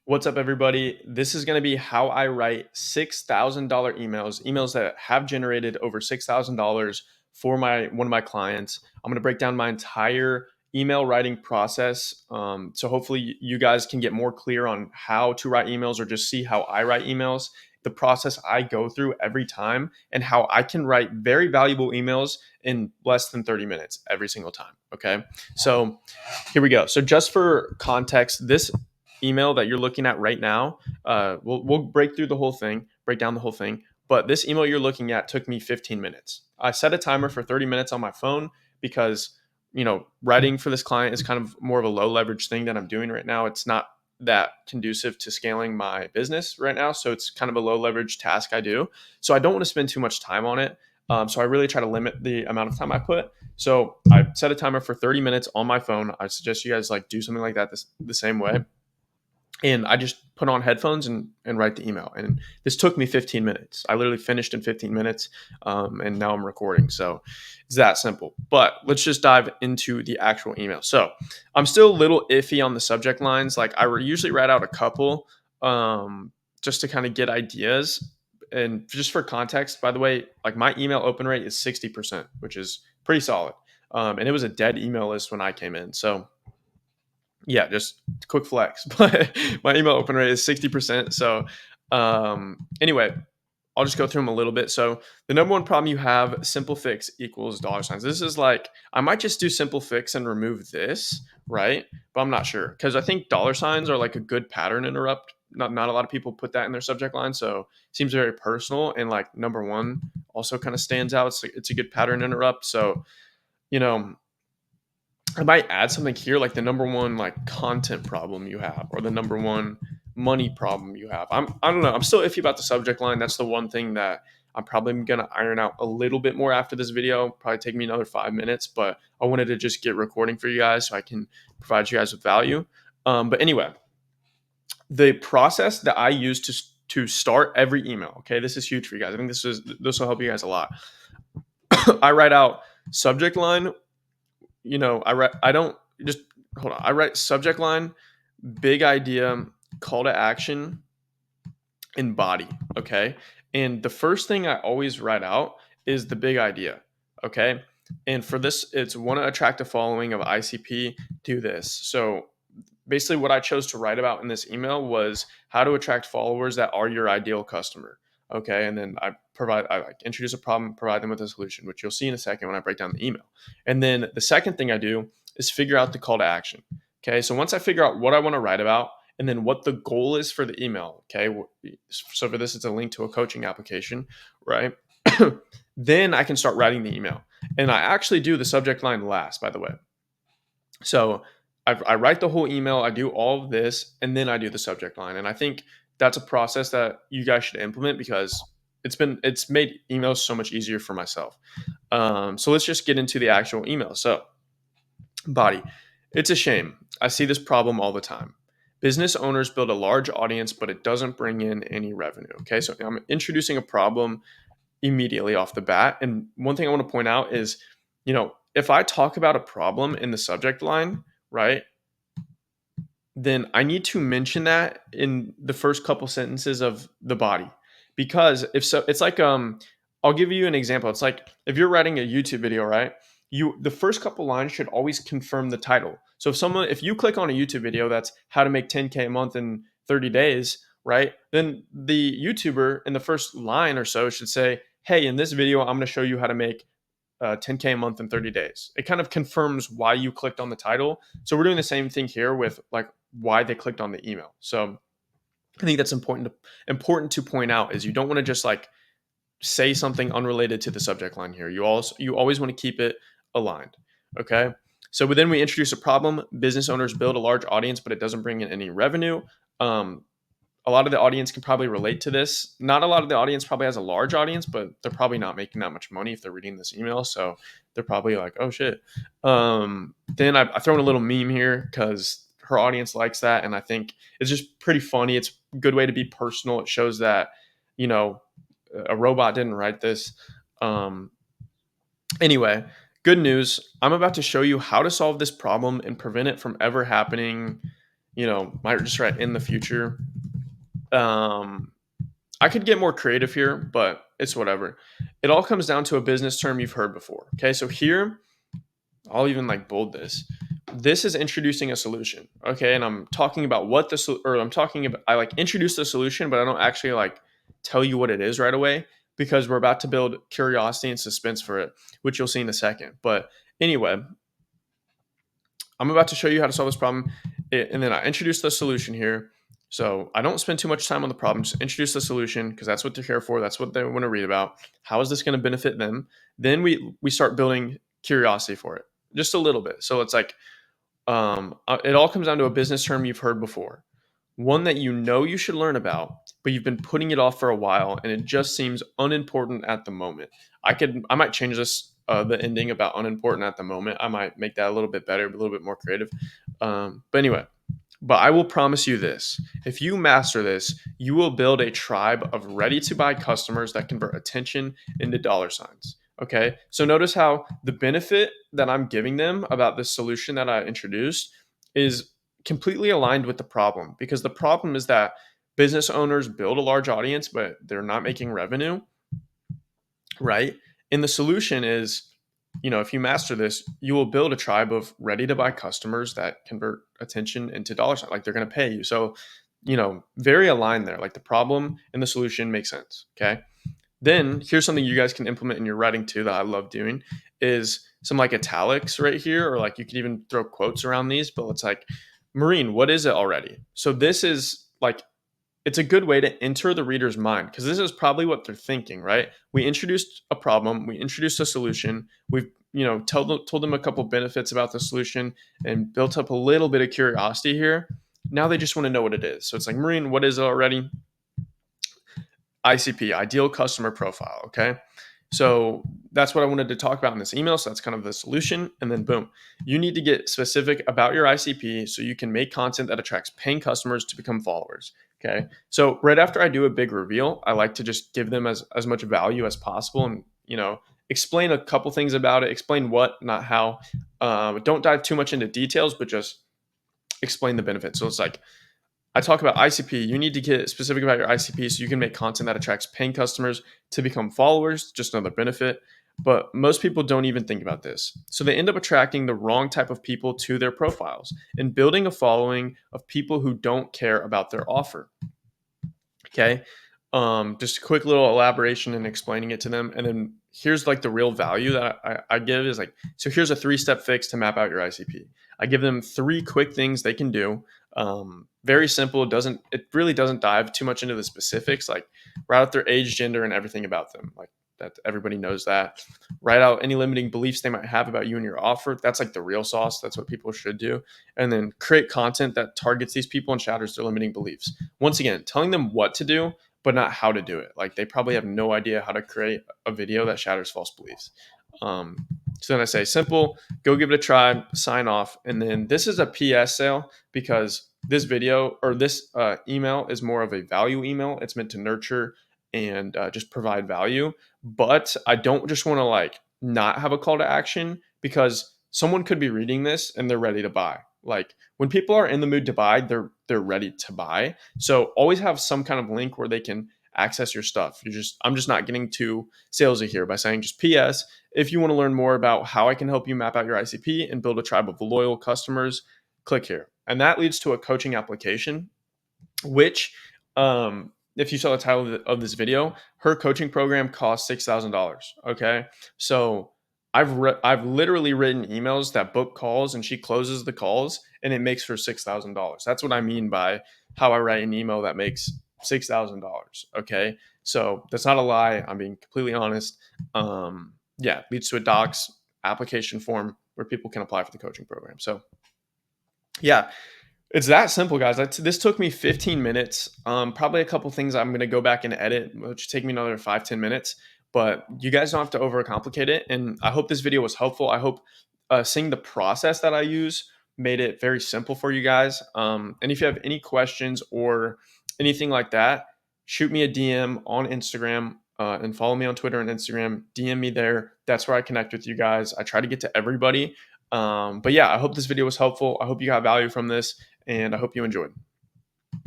What's up, everybody? This is going to be how I write $6,000 emails that have generated over $6,000 for one of my clients. I'm going to break down my entire email writing process. So hopefully you guys can get more clear on how to write emails or just see how I write emails, the process I go through every time, and how I can write very valuable emails in less than 30 minutes every single time. Okay. So here we go. So just for context, this email that you're looking at right now, we'll break through the whole thing, break down the whole thing. But this email you're looking at took me 15 minutes. I set a timer for 30 minutes on my phone because writing for this client is kind of more of a low leverage thing that I'm doing right now. It's not that conducive to scaling my business right now, so it's kind of a low leverage task I do. So I don't want to spend too much time on it. So I really try to limit the amount of time I put. So I set a timer for 30 minutes on my phone. I suggest you guys do something like that the same way. And I just put on headphones and write the email. And this took me 15 minutes. I literally finished in 15 minutes, and now I'm recording. So it's that simple. But let's just dive into the actual email. So I'm still a little iffy on the subject lines. Like I usually write out a couple just to kind of get ideas. And just for context, by the way, like my email open rate is 60%, which is pretty solid. And it was a dead email list when I came in. So yeah, just quick flex. But my email open rate is 60%. So anyway, I'll just go through them a little bit. So the number one problem you have, simple fix equals dollar signs. This is like, I might just do simple fix and remove this, right? But I'm not sure because I think dollar signs are like a good pattern interrupt. Not a lot of people put that in their subject line. So it seems very personal. And like number one also kind of stands out. It's a good pattern interrupt. So, you know, I might add something here like the number one like content problem you have or the number one money problem you have. I don't know. I'm still iffy about the subject line. That's the one thing that I'm probably gonna iron out a little bit more after this video. Probably take me another 5 minutes, but I wanted to just get recording for you guys so I can provide you guys with value. But anyway, the process that I use to start every email. Okay, this is huge for you guys. I think this will help you guys a lot. I write out subject line. I don't just hold on. I write subject line, big idea, call to action, and body. Okay. And the first thing I always write out is the big idea. Okay. And for this, it's want to attract a following of ICP, do this. So basically, what I chose to write about in this email was how to attract followers that are your ideal customer. Okay. And then I introduce a problem, provide them with a solution, which you'll see in a second when I break down the email. And then the second thing I do is figure out the call to action. Okay. So once I figure out what I want to write about and then what the goal is for the email. Okay. So for this, it's a link to a coaching application, right? Then I can start writing the email. And I actually do the subject line last, by the way. So I write the whole email, I do all of this, and then I do the subject line. And I think that's a process that you guys should implement because it's made emails so much easier for myself. So let's just get into the actual email. So body, it's a shame. I see this problem all the time. Business owners build a large audience, but it doesn't bring in any revenue. Okay, so I'm introducing a problem immediately off the bat. And one thing I want to point out is, if I talk about a problem in the subject line, right, then I need to mention that in the first couple sentences of the body. Because if so, it's like, I'll give you an example. It's like if you're writing a YouTube video, right? The first couple lines should always confirm the title. So if you click on a YouTube video that's how to make 10K a month in 30 days, right? Then the YouTuber in the first line or so should say, hey, in this video, I'm going to show you how to make 10K a month in 30 days. It kind of confirms why you clicked on the title. So we're doing the same thing here with like why they clicked on the email. So I think that's important to point out is you don't want to just like say something unrelated to the subject line here. You always want to keep it aligned. Okay. So then we introduce a problem. Business owners build a large audience, but it doesn't bring in any revenue. A lot of the audience can probably relate to this. Not a lot of the audience probably has a large audience, but they're probably not making that much money if they're reading this email. So they're probably like, oh shit. Then I throw in a little meme here because her audience likes that. And I think it's just pretty funny. It's a good way to be personal. It shows that, a robot didn't write this. Anyway, good news. I'm about to show you how to solve this problem and prevent it from ever happening, might just write in the future. Um, I could get more creative here, but it's whatever. It all comes down to a business term you've heard before. Okay, so here I'll even like bold this. This is introducing a solution. Okay, and I'm talking about what or I'm talking about. I like introduce the solution, but I don't actually like tell you what it is right away because we're about to build curiosity and suspense for it, which you'll see in a second. But anyway, I'm about to show you how to solve this problem, and then I introduce the solution here. So I don't spend too much time on the problem. Just introduce the solution because that's what they're here for. That's what they want to read about. How is this going to benefit them? Then we start building curiosity for it, just a little bit. So it's like it all comes down to a business term you've heard before, one that you know you should learn about, but you've been putting it off for a while, and it just seems unimportant at the moment. I might change this the ending about unimportant at the moment. I might make that a little bit better, a little bit more creative. But anyway, but I will promise you this: if you master this, you will build a tribe of ready to buy customers that convert attention into dollar signs. Okay. So notice how the benefit that I'm giving them about this solution that I introduced is completely aligned with the problem, because the problem is that business owners build a large audience, but they're not making revenue, right? And the solution is, if you master this, you will build a tribe of ready to buy customers that convert attention into dollar sign. Like they're going to pay you. So, very aligned there. Like the problem and the solution make sense. Okay. Then here's something you guys can implement in your writing too that I love doing is some like italics right here, or like you could even throw quotes around these, but it's like, Marine, what is it already? So this is like, it's a good way to enter the reader's mind because this is probably what they're thinking, right? We introduced a problem, we introduced a solution, we've told them a couple benefits about the solution and built up a little bit of curiosity here. Now they just want to know what it is. So it's like, Marine, what is it already? ICP, ideal customer profile. Okay. So that's what I wanted to talk about in this email. So that's kind of the solution. And then boom, you need to get specific about your ICP so you can make content that attracts paying customers to become followers. Okay. So right after I do a big reveal, I like to just give them as much value as possible and, explain a couple things about it, explain what, not how. Don't dive too much into details, but just explain the benefits. So it's like, I talk about ICP. You need to get specific about your ICP so you can make content that attracts paying customers to become followers, just another benefit. But most people don't even think about this. So they end up attracting the wrong type of people to their profiles and building a following of people who don't care about their offer. Okay. Just a quick little elaboration and explaining it to them. And then here's like the real value that I give is like, so here's a 3-step fix to map out your ICP. I give them 3 quick things they can do. Very simple. It really doesn't dive too much into the specifics, like write out their age, gender, and everything about them. Like that everybody knows that. Write out any limiting beliefs they might have about you and your offer. That's like the real sauce. That's what people should do. And then create content that targets these people and shatters their limiting beliefs. Once again, telling them what to do, but not how to do it. Like they probably have no idea how to create a video that shatters false beliefs. So then I say, simple, go give it a try, sign off. And then this is a PS sale because this video or this email is more of a value email. It's meant to nurture and just provide value. But I don't just want to like not have a call to action because someone could be reading this and they're ready to buy. Like when people are in the mood to buy, they're ready to buy. So always have some kind of link where they can access your stuff. I'm just not getting too salesy here by saying just PS. If you want to learn more about how I can help you map out your ICP and build a tribe of loyal customers, click here. And that leads to a coaching application, which, if you saw the title of this video, her coaching program costs $6,000. Okay. So I've literally written emails that book calls and she closes the calls and it makes her $6,000. That's what I mean by how I write an email that makes $6,000. Okay. So that's not a lie. I'm being completely honest. Yeah, leads to a docs application form where people can apply for the coaching program. So yeah, it's that simple, guys. This took me 15 minutes. Probably a couple things I'm going to go back and edit, which take me another 5-10 minutes. But you guys don't have to overcomplicate it. And I hope this video was helpful. I hope seeing the process that I use made it very simple for you guys. And if you have any questions or anything like that, shoot me a DM on Instagram and follow me on Twitter and Instagram. DM me there. That's where I connect with you guys. I try to get to everybody. But yeah, I hope this video was helpful. I hope you got value from this. and I hope you enjoyed.